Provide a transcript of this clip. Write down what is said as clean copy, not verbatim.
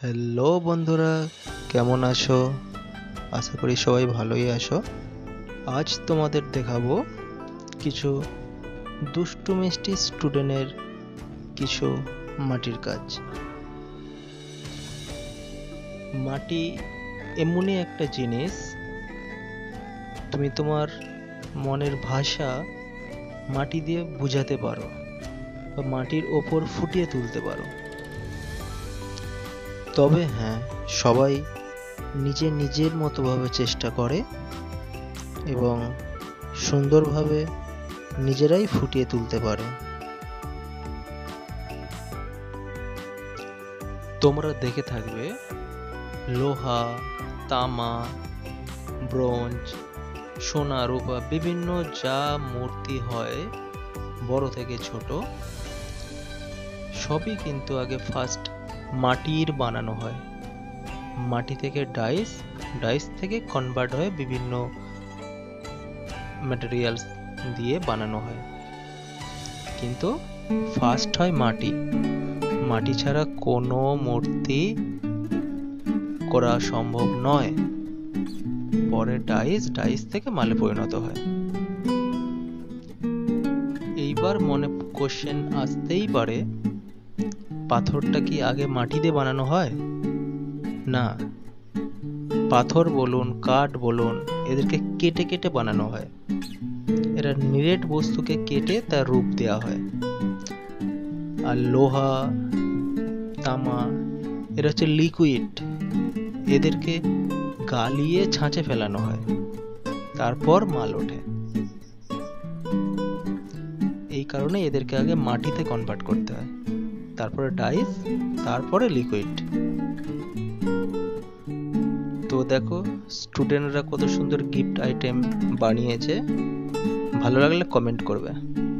Hello বন্ধুরা, কেমন আছো? আশা করি সবাই ভালোই আছো। আজ তোমাদের দেখাবো কিছু দুষ্টু মিষ্টি স্টুডেন্টের কিছু মাটির কাজ। মাটি এমনই একটা জিনিস, তুমি তোমার মনের ভাষা মাটি দিয়ে বোঝাতে পারো বা মাটির ওপর ফুটিয়ে তুলতে পারো। তবে হ্যাঁ, সবাই নিজের মতোভাবে চেষ্টা করে এবং সুন্দরভাবে নিজেরাই ফুটিয়ে তুলতে পারে। তোমরা দেখে থাকবে লোহা, তামা, ব্রোঞ্জ, সোনা, রূপা বিভিন্ন যা মূর্তি হয় বড় থেকে ছোট, সবই কিন্তু আগে ফার্স্ট মাটির বানানো হয়। মাটি থেকে ডাইস থেকে কনভার্ট হয়ে বিভিন্ন ম্যাটেরিয়ালস দিয়ে বানানো হয়, কিন্তু ফার্স্ট হয় মাটি। মাটি ছাড়া কোনো মূর্তি করা সম্ভব নয়। পরে ডাইস থেকে মালে পরিণত হয়। এইবার মনে কোশ্চেন আসতেই পারে, পাথরটা কি আগে মাটি দিয়ে বানানো হয়? না, পাথর বলুন, কাঠ বলুন, এদেরকে কেটে কেটে বানানো হয়। এরা নিরেট বস্তুকে কেটে তার রূপ দেওয়া হয়। আর লোহা, তামা, এরা হচ্ছে লিকুইড, এদেরকে গালিয়ে ছাঁচে ফেলানো হয়, তারপর মাল ওঠে। এই কারণে এদেরকে আগে মাটিতে কনভার্ট করতে হয়, তারপরে ডাইস, তারপরে লিকুইড। তো দেখো স্টুডেন্টরা কত সুন্দর গিফট আইটেম বানিয়েছে। ভালো লাগলে কমেন্ট করবে।